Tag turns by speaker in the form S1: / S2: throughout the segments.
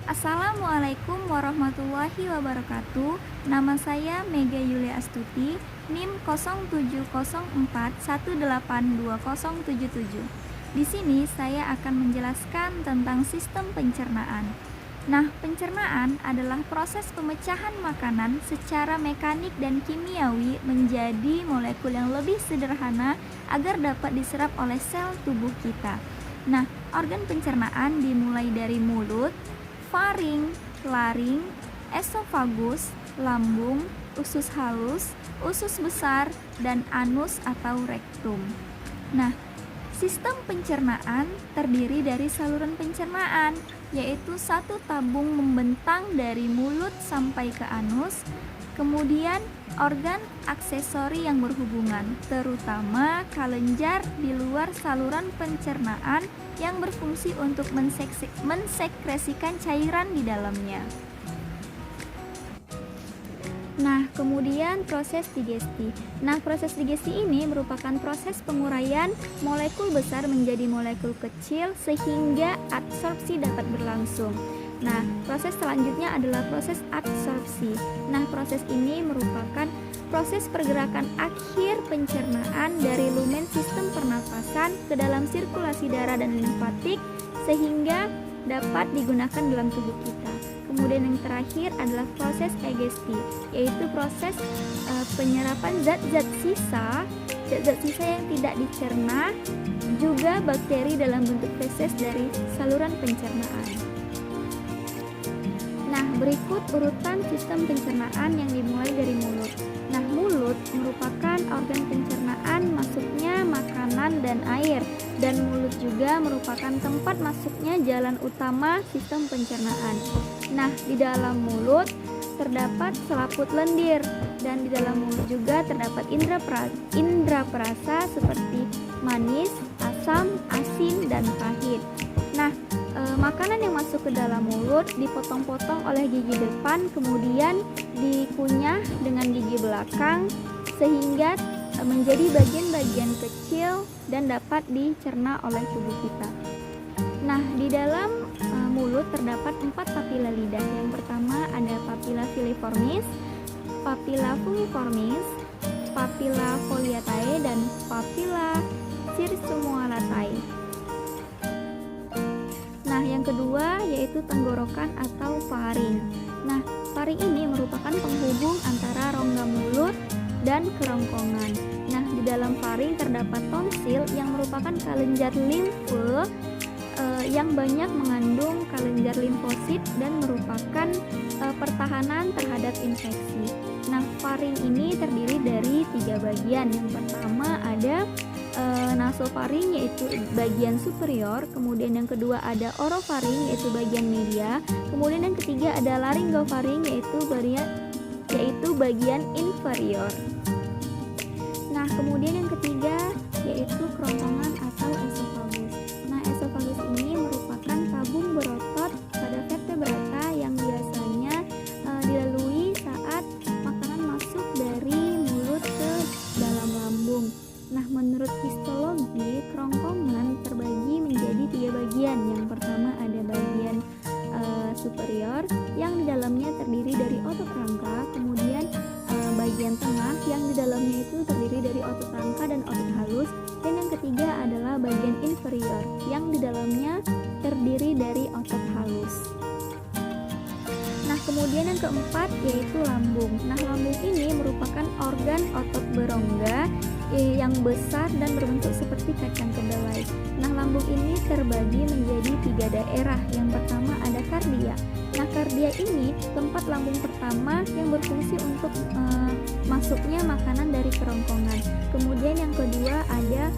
S1: Assalamualaikum warahmatullahi wabarakatuh. Nama saya Mega Yulia Astuti, NIM 0704182077. Di sini saya akan menjelaskan tentang sistem pencernaan. Nah, pencernaan adalah proses pemecahan makanan secara mekanik dan kimiawi menjadi molekul yang lebih sederhana agar dapat diserap oleh sel tubuh kita. Nah, organ pencernaan dimulai dari mulut, faring, laring, esofagus, lambung, usus halus, usus besar, dan anus atau rektum. Nah, sistem pencernaan terdiri dari saluran pencernaan, yaitu satu tabung membentang dari mulut sampai ke anus, kemudian organ aksesori yang berhubungan, terutama kelenjar di luar saluran pencernaan yang berfungsi untuk mensekresikan cairan di dalamnya. Nah, kemudian proses digesti. Nah, proses digesti ini merupakan proses penguraian molekul besar menjadi molekul kecil sehingga absorpsi dapat berlangsung. Nah, proses selanjutnya adalah proses absorpsi. Nah, proses ini merupakan proses pergerakan akhir pencernaan dari lumen sistem pernafasan ke dalam sirkulasi darah dan limfatik sehingga dapat digunakan dalam tubuh kita. Kemudian yang terakhir adalah proses egesti, yaitu proses penyerapan zat-zat sisa yang tidak dicerna, juga bakteri dalam bentuk feses dari saluran pencernaan. Nah, berikut urutan sistem pencernaan yang dimulai dari mulut. Nah, mulut merupakan organ pencernaan masuknya makanan dan air, dan mulut juga merupakan tempat masuknya jalan utama sistem pencernaan. Nah, di dalam mulut terdapat selaput lendir, dan di dalam mulut juga terdapat indera perasa seperti manis, asam, asin, dan pahit. Nah, makanan yang masuk ke dalam mulut dipotong-potong oleh gigi depan, kemudian dikunyah dengan gigi belakang sehingga menjadi bagian-bagian kecil dan dapat dicerna oleh tubuh kita. Nah, di dalam mulut terdapat 4 papila lidah. Yang pertama ada papila filiformis, papila fungiformis, papila foliatae, dan papila sirsumolatae. Nah, yang kedua yaitu tenggorokan atau faring. Nah, faring ini merupakan penghubung antara rongga mulut dan kerongkongan. Nah, di dalam faring terdapat tonsil yang merupakan kelenjar limfe yang banyak mengandung kelenjar limfosit dan merupakan pertahanan terhadap infeksi. Nah, faring ini terdiri dari 3 bagian. Yang pertama ada nasofaring yaitu bagian superior, kemudian yang kedua ada orofaring yaitu bagian media, kemudian yang ketiga ada laryngofaring yaitu bagian inferior. Nah, kemudian yang ketiga yaitu kerongkongan atau esofagus. Nah, esofagus ini merupakan tabung berotot pada vertebrata yang biasanya dilalui saat makanan masuk dari mulut ke dalam lambung. Nah, menurut histologi, kerongkongan terbagi menjadi 3 bagian. Yang pertama ada bagian superior yang di dalamnya terdiri dari otot rangka, kemudian bagian tengah yang di dalamnya itu terdiri dari otot rangka dan otot halus, dan yang ketiga adalah bagian inferior yang di dalamnya terdiri dari otot halus. Nah, kemudian yang keempat yaitu lambung. Nah, lambung ini merupakan organ otot berongga yang besar dan berbentuk seperti kacang kedelai. Nah, lambung ini terbagi menjadi 3 daerah. Yang pertama ada kardia. Nah, kardia ini tempat lambung pertama yang berfungsi untuk masuknya makanan dari kerongkongan. Kemudian yang kedua ada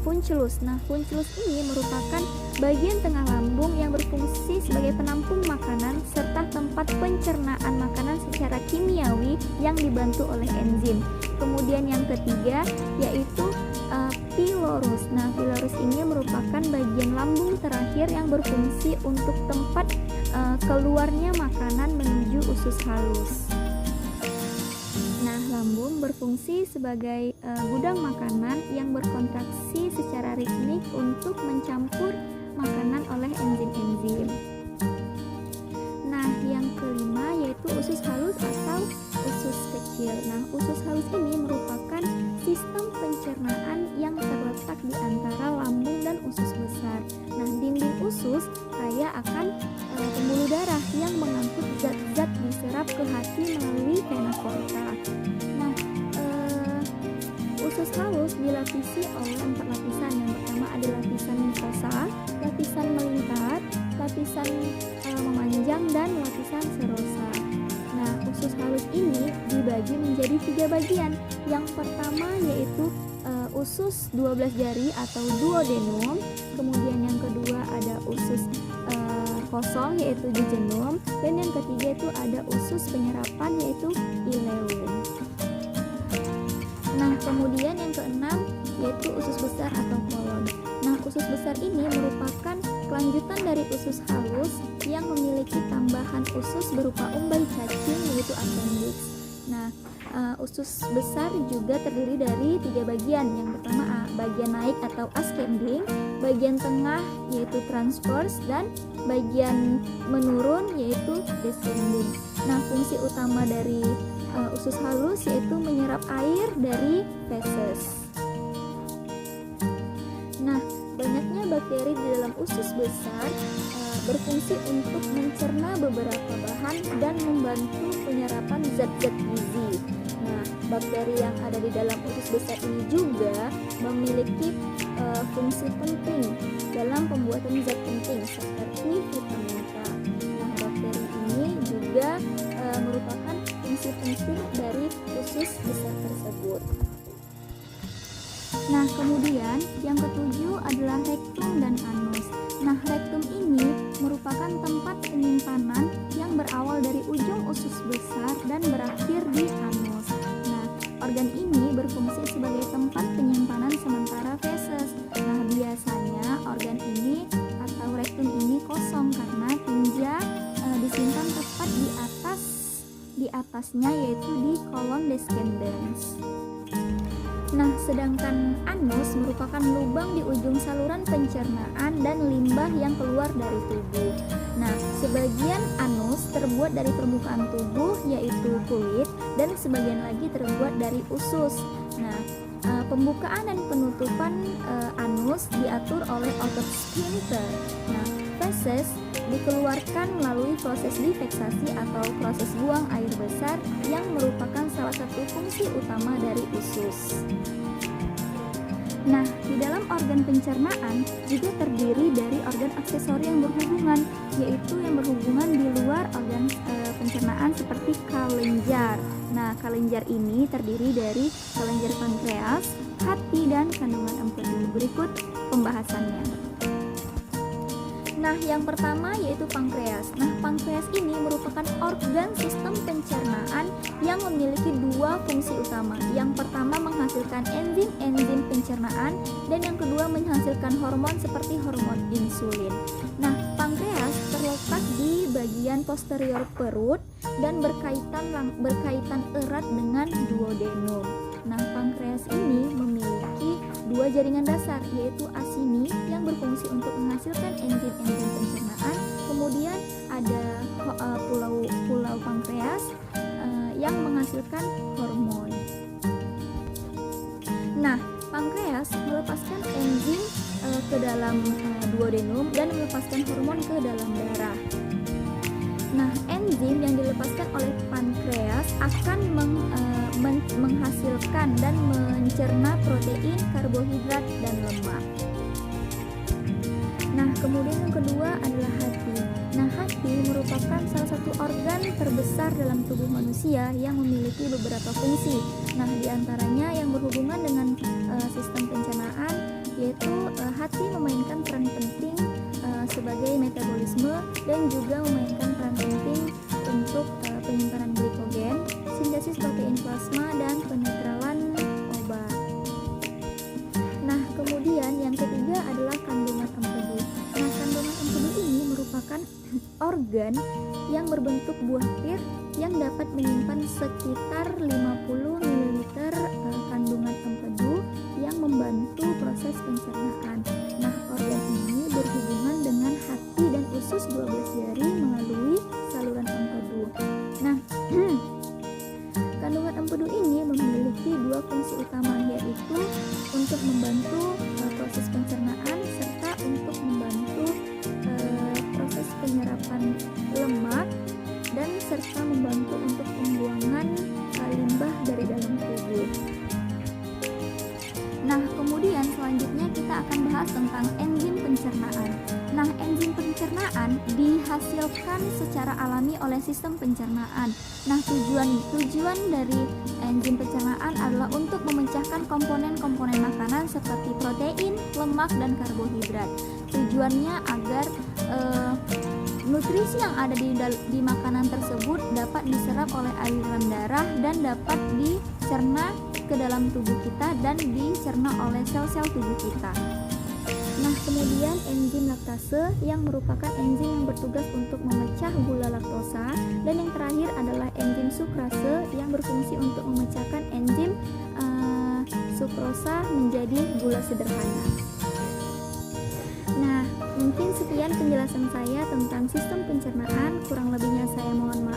S1: funculus. Nah, funculus ini merupakan bagian tengah lambung yang berfungsi sebagai penampung makanan serta tempat pencernaan makanan secara kimiawi yang dibantu oleh enzim. Kemudian yang ketiga yaitu pylorus. Nah, pylorus ini merupakan bagian lambung terakhir yang berfungsi untuk tempat keluarnya makanan menuju usus halus. Nah, lambung berfungsi sebagai gudang makanan yang berkontraksi secara ritmik untuk mencampur makanan oleh enzim-enzim. kaya akan pembuluh darah yang mengangkut zat-zat diserap ke hati melalui vena porta. Nah, usus halus dilapisi oleh 4 lapisan. Yang pertama ada lapisan mukosa, lapisan melingkar, lapisan memanjang, dan lapisan serosa. Nah, usus halus ini dibagi menjadi 3 bagian. Yang pertama yaitu usus 12 jari atau duodenum. Kemudian yang kedua ada usus kosong yaitu jejunum, dan yang ketiga itu ada usus penyerapan yaitu ileum. Nah, kemudian yang keenam yaitu usus besar atau kolon. Nah, usus besar ini merupakan kelanjutan dari usus halus yang memiliki tambahan usus berupa umbai cacing yaitu appendix. Nah, usus besar juga terdiri dari 3 bagian. Yang pertama bagian naik atau ascending, bagian tengah yaitu transverse, dan bagian menurun yaitu descending. Nah, fungsi utama dari usus halus yaitu menyerap air dari feses. Nah, banyaknya bakteri di dalam usus besar berfungsi untuk mencerna beberapa bahan dan membantu penyerapan zat-zat gizi. Nah, bakteri yang ada di dalam usus besar ini juga memiliki fungsi penting dalam pembuatan zat penting seperti vitamin K. Nah, bakteri ini juga merupakan fungsi penting dari usus besar tersebut. Nah, kemudian yang ketujuh adalah rektum dan anus. Nah, rektum ini merupakan tempat penyimpanan yang berawal dari ujung usus besar dan berakhir di anus. Nah, organ ini berfungsi sebagai tempat penyimpanan sementara feses. Nah, biasanya organ ini atau rektum ini kosong karena tinja disimpan tepat di atasnya yaitu di kolon descendens. Nah, sedangkan anus merupakan lubang di ujung saluran pencernaan dan limbah yang keluar dari tubuh. Nah, sebagian anus terbuat dari permukaan tubuh yaitu kulit, dan sebagian lagi terbuat dari usus. Nah, pembukaan dan penutupan anus diatur oleh otot sphincter. Nah, feses dikeluarkan melalui proses difeksasi atau proses buang air besar yang merupakan salah satu fungsi utama dari usus. Nah, di dalam organ pencernaan juga terdiri dari organ aksesori yang berhubungan, yaitu yang berhubungan di luar organ pencernaan seperti kelenjar. Nah, kelenjar ini terdiri dari kelenjar pankreas, hati, dan kandungan empedu. Berikut pembahasannya. Nah, yang pertama yaitu pankreas. Nah, pankreas ini merupakan organ sistem pencernaan yang memiliki 2 fungsi utama. Yang pertama menghasilkan enzim-enzim pencernaan, dan yang kedua menghasilkan hormon seperti hormon insulin. Nah, pankreas terletak di bagian posterior perut dan berkaitan erat dengan duodenum. Nah, pankreas ini memiliki 2 jaringan dasar, yaitu asini yang berfungsi untuk menghasilkan enzim-enzim pencernaan. Kemudian ada pulau pankreas yang menghasilkan hormon. Nah, pankreas melepaskan enzim ke dalam duodenum dan melepaskan hormon ke dalam darah. Nah, enzim yang dilepaskan oleh pankreas akan menghasilkan dan mencerna protein, karbohidrat, dan lemak. Nah, kemudian yang kedua adalah hati. Nah, hati merupakan salah satu organ terbesar dalam tubuh manusia yang memiliki beberapa fungsi. Nah, diantaranya yang berhubungan dengan sistem pencernaan, yaitu hati memainkan peran penting sebagai metabolisme dan juga memainkan peran penting untuk penyimpanan glikogen, sintesis protein plasma, dan penetralan obat. Nah, kemudian yang ketiga adalah kandungan empedu. Nah, kandungan empedu ini merupakan organ yang berbentuk buah pir yang dapat menyimpan sekitar 50 ml kandungan empedu yang membantu proses pencernaan. Nah, organ ini berhubungan dengan hati dan usus 12 jari melalui saluran empedu. Nah, kandungan empedu ini memiliki 2 fungsi utama, yaitu untuk membantu proses pencernaan serta untuk membantu proses membantu untuk pembuangan limbah dari dalam tubuh. Nah, kemudian selanjutnya kita akan bahas tentang enzim pencernaan. Nah, enzim pencernaan dihasilkan secara alami oleh sistem pencernaan. Nah, tujuan dari enzim pencernaan adalah untuk memecahkan komponen-komponen makanan seperti protein, lemak, dan karbohidrat. Tujuannya agar nutrisi yang ada di makanan tersebut dapat diserap oleh aliran darah dan dapat dicerna ke dalam tubuh kita dan dicerna oleh sel-sel tubuh kita. Nah, kemudian enzim laktase yang merupakan enzim yang bertugas untuk memecah gula laktosa, dan yang terakhir adalah enzim sukrase yang berfungsi untuk memecahkan enzim sukrosa menjadi gula sederhana. Nah, mungkin sekian penjelasan saya tentang sistem pencernaan, kurang lebihnya saya mohon maaf.